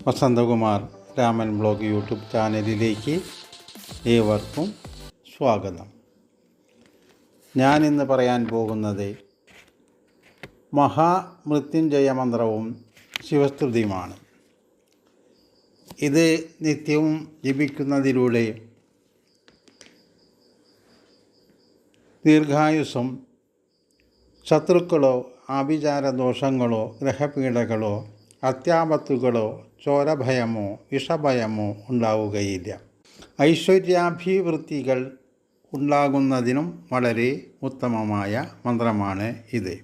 Vasanthakumar Raman blog YouTube ചാനലിലേക്ക് ഏവർക്കും സ്വാഗതം. ഞാനിന്ന് പറയാൻ പോകുന്നത് മഹാമൃത്യുഞ്ജയ മന്ത്രവും ശിവസ്തുതിയുമാണ്. ഇത് നിത്യവും ജപിക്കുന്നതിലൂടെ ദീർഘായുസ്സും ശത്രുക്കളോ ആഭിചാര ദോഷങ്ങളോ ഗ്രഹപീഠകളോ അത്യാപത്തുകളോ ചോരഭയമോ വിഷഭയമോ ഉണ്ടാവുകയില്ല. ഐശ്വര്യാഭിവൃദ്ധികൾ ഉണ്ടാകുന്നതിനും വളരെ ഉത്തമമായ മന്ത്രമാണ് ഇത്.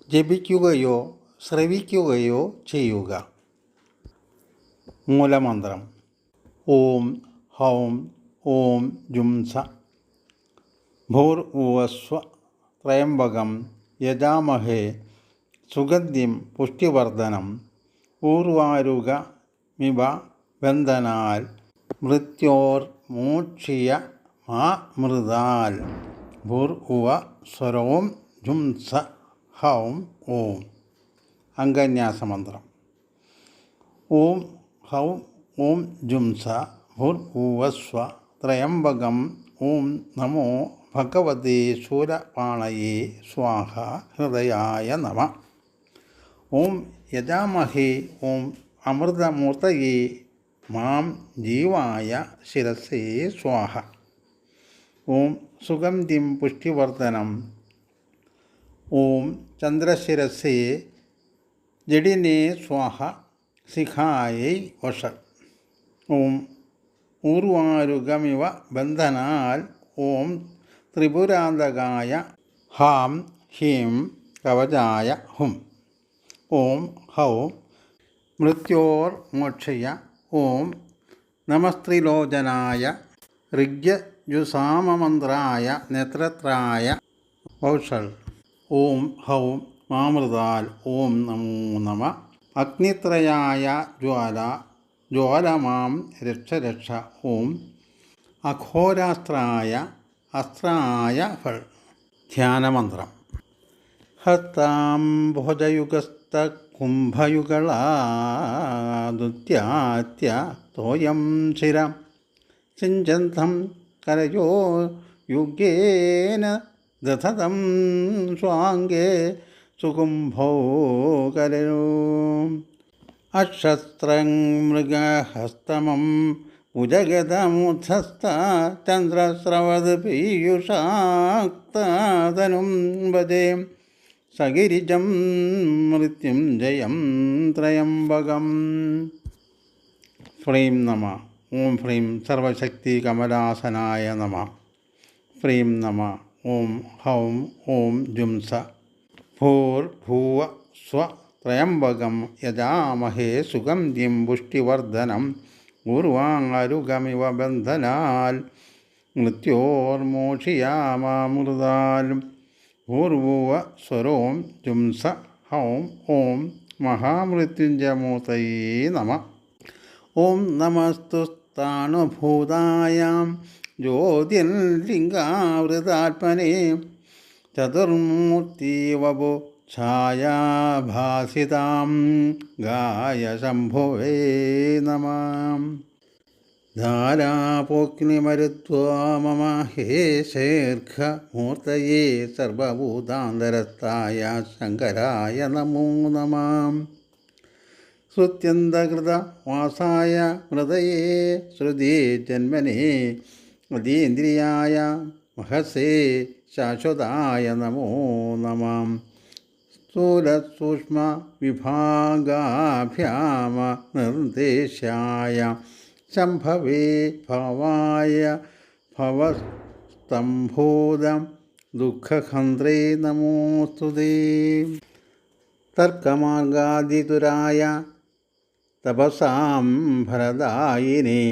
ജപിക്കുകയോ ശ്രവിക്കുകയോ ചെയ്യുക. മൂലമന്ത്രം: ഓം ഹൗം ഓം ജും സ ഭൂർഭുവസ്വ ത്രയംബകം യജാമഹേ സുഗന്ധിം പുഷ്ടിവർദ്ധനം ഊർവാരുകമിവ ബന്ധനാൽ മൃത്യോർമോക്ഷിയ മാമൃതാൽ. ഭൂർഭുവ സ്വരോം ജും സ ഹൗം ഓം. അംഗന്യാസമന്ത്രം: ഓം ഹൗം ഓം ജും സ ഭൂർഭുവസ്വ ത്രയംബകം ഓം നമോ ഭഗവതേ ശൂലപാണയേ സ്വാഹ ഹൃദയായ നമഃ. ഓം യജാമഹേ ഓം അമൃതമൂർത്തയേ മാം ജീവായ ശിരസേ സ്വാഹ. ഓം സുഗന്ധിം പുഷ്ടിവർദ്ധനം ഓം ചന്ദ്രശിരസേ ജഡിനേ സ്വാഹ ശിഖായൈ വഷ. ഓം ഊർവാരുകമിവ ബന്ധനാൽ ഓം ത്രിപുരാന്തകായ ഹാം ഹീം കവചായ ഹും. ഓം ഹൗം മൃത്യോർമോക്ഷയ ഓം നമസ്ത്രിലോചനായ ഋഗ്യജുസാമമന്ത്രായ നേത്രത്രായ വൗഷൾ. ഓം ഹൗം മാമൃതാൽ ഓം നമോ നമഃ. അഗ്നിത്രയായ ജ്വാലമാം രക്ഷ രക്ഷ ഓം അഘോരാസ്ത്രായ അസ്ത്രായ ഫൾ. ധ്യാനമന്ത്രം: ഹസ്താം ഭുജയുഗസ്ത കുംഭയുഗളാദുത്യാത്യ തോയം ശിരം സിഞ്ചന്തം കരയോ യുഗേന ദധതം സ്വാംഗേ സുകുംഭോ കരയോ. അക്ഷസ്ത്രം മൃഗഹസ്തമം ഭുജഗതമുദ്ധസ്ഥ ചന്ദ്രസ്രവത് പീയൂഷാക്തതനും വദേ സഗിരിജം മൃത്യുഞ്ജയം ത്രയംബകം. ഫ്രീം നമഃ. ഓം ഫ്രീം സർവശക്തി കമലാസനായ നമഃ. ഫ്രീം നമഃ. ഓം ഹൗം ഓം ജും സ ഭൂർഭുവ സ്വ ത്രയംബകം യജാമഹേ സുഗന്ധിം പുഷ്ടിവർദ്ധനം ഊർവാരുകമിവ ബന്ധനാൽ മൃത്യോർമോക്ഷിയാമാമൃതാൽ. ഭൂർഭുവ സ്വരോം ജും സ ഹൗം ഓം മഹാമൃത്യുഞ്ജയമൂർത്തയേ നമഃ. ഓം നമസ്തുസ്താണുഭൂതായാം ജ്യോതിർലിംഗാവൃതാത്മനേ ചതുർമൂർത്തിവപു ഛായാഭാസിതാം ഗായ ശംഭുവേ നമഃ. ധാരാപോഗ്നിമരുത്വാ മമ ഹേ ശീർഘമൂർത്തയേ സർവഭൂതാന്തരസ്ഥായ ശങ്കരായ നമോ നമഃ. ശ്രുത്യന്തകൃതവാസായ മൃതയേ ശ്രുതി ജന്മനേ അതീന്ദ്രിയായ മഹസേ ശാശ്വതായ നമോ നമഃ. സ്ഥൂലസൂക്ഷ്മ വിഭാഗാഭ്യാമ നിർദ്ദേശായ ശംഭവേ ഭവായ ഭവസ്തംഭൂതം ദുഃഖഹന്ത്രേ നമോസ്തുതേ. തർക്കമാർഗാദിതുരായ തപസാം ഫലദായിനേ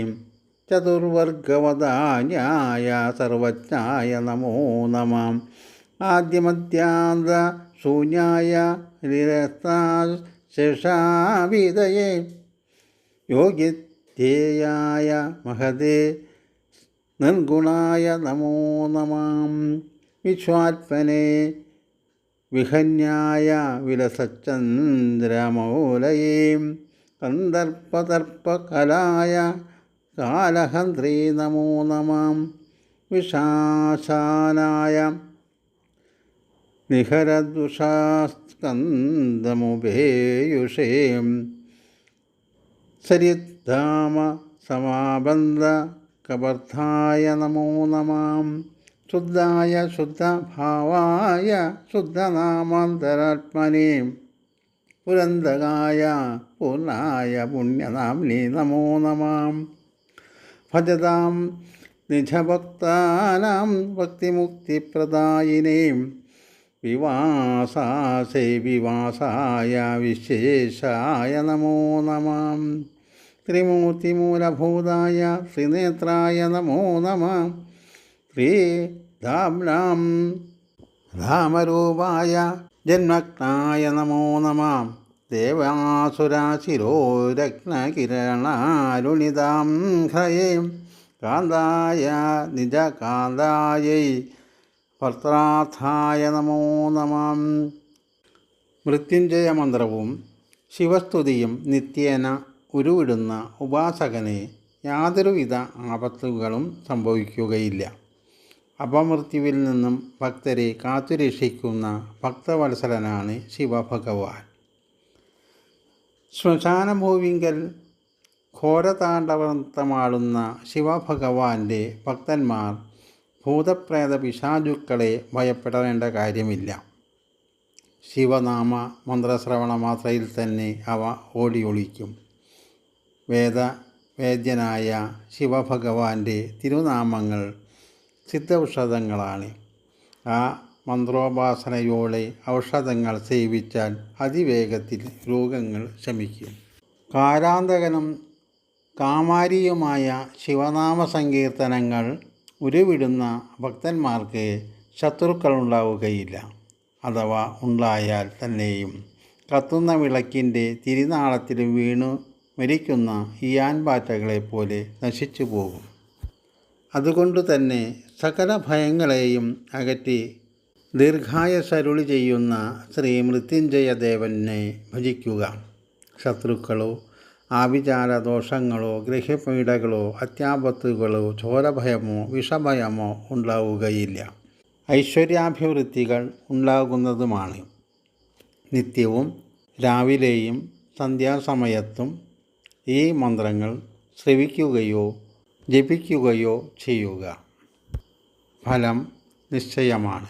ചതുർവർഗവദാന്യായ സർവജ്ഞായ നമോ നമഃ. ആദ്യമധ്യാന്ത ശൂന്യായ ശേഷാവിദയേ യോഗിധ്യേയായ മഹതേ നിർഗുണായ നമോ നമഃ. വിശ്വാത്മനേ വിഹന്യായ വിലസച്ചന്ദ്രമൗലയേ കന്ദർപ്പതർപ്പകലായ കാലഹന്ത്രേ നമോ നമഃ. വിശാശാനായ നിഹരദ്ദുഷാസ്കന്ദമുപേയുഷേ സരിദ്ധാമ സമാബന്ധ കബർത്ഥായ നമോ നമഃ. ശുദ്ധായ ശുദ്ധഭാവായ ശുദ്ധനാമാന്തരാത്മനേ പുരന്തകായ പൂർണ്ണായ പുണ്യനാംനേ നമോ നമഃ. ഭജതാം നിജഭക്താനാം ഭക്തിമുക്തിപ്രദായിനേ വിവാസാസേ വിവാസായ വിശേഷായ നമോ നമഃ. ത്രിമൂർത്തിമൂലഭൂതായ ശ്രീനേത്രായ നമോ നമഃ. ശ്രീധാംനാം ധാമരൂപായ ജന്മജ്ഞായ നമോ നമഃ. ദേവാസുരാശിരോരത്നകിരണാരുണിതാം ഹ്രയേ കാന്തായ നിജകാന്തായൈ ഭർത്താർത്ഥായ നമോ നമഃ. മൃത്യുഞ്ജയ മന്ത്രവും ശിവസ്തുതിയും നിത്യേന ഉരുവിടുന്ന ഉപാസകന് യാതൊരുവിധ ആപത്തുകളും സംഭവിക്കുകയില്ല. അപമൃത്യുവിൽ നിന്നും ഭക്തരെ കാത്തുരക്ഷിക്കുന്ന ഭക്തവത്സലനാണ് ശിവഭഗവാൻ. ശ്മശാനഭൂവിങ്കൽ ഘോരതാണ്ഡവനൃത്തമാടുന്ന ശിവഭഗവാന്റെ ഭക്തന്മാർ ഭൂതപ്രേത പിശാചുക്കളെ ഭയപ്പെടേണ്ട കാര്യമില്ല. ശിവനാമ മന്ത്രശ്രവണ മാത്രയിൽ തന്നെ അവ ഓടിയൊളിക്കും. വേദ്യനായ ശിവഭഗവാന്റെ തിരുനാമങ്ങൾ സിദ്ധൌഷധങ്ങളാണ്. ആ മന്ത്രോപാസനയോടെ ഔഷധങ്ങൾ സേവിച്ചാൽ അതിവേഗത്തിൽ രോഗങ്ങൾ ശമിക്കും. കാരാന്തകനും കാമാരിയുമായ ശിവനാമ സങ്കീർത്തനങ്ങൾ ഉരുവിടുന്ന ഭക്തന്മാർക്ക് ശത്രുക്കളുണ്ടാവുകയില്ല. അഥവാ ഉണ്ടായാൽ തന്നെയും കത്തുന്ന വിളക്കിൻ്റെ തിരിനാളത്തിൽ വീണു മരിക്കുന്ന ഈയാൻപാറ്റകളെപ്പോലെ നശിച്ചു പോകും. അതുകൊണ്ടു തന്നെ സകല ഭയങ്ങളെയും അകറ്റി ദീർഘായുസ്സരുളി ചെയ്യുന്ന ശ്രീ മൃത്യുഞ്ജയദേവനെ ഭജിക്കുക. ശത്രുക്കളോ ആഭിചാരദോഷങ്ങളോ ഗ്രഹപീഡകളോ അത്യാപത്തുകളോ ചോരഭയമോ വിഷഭയമോ ഉണ്ടാവുകയില്ല. ഐശ്വര്യാഭിവൃദ്ധികൾ ഉണ്ടാകുന്നതുമാണ്. നിത്യവും രാവിലെയും സന്ധ്യാസമയത്തും ഈ മന്ത്രങ്ങൾ ശ്രവിക്കുകയോ ജപിക്കുകയോ ചെയ്യുക. ഫലം നിശ്ചയമാണ്.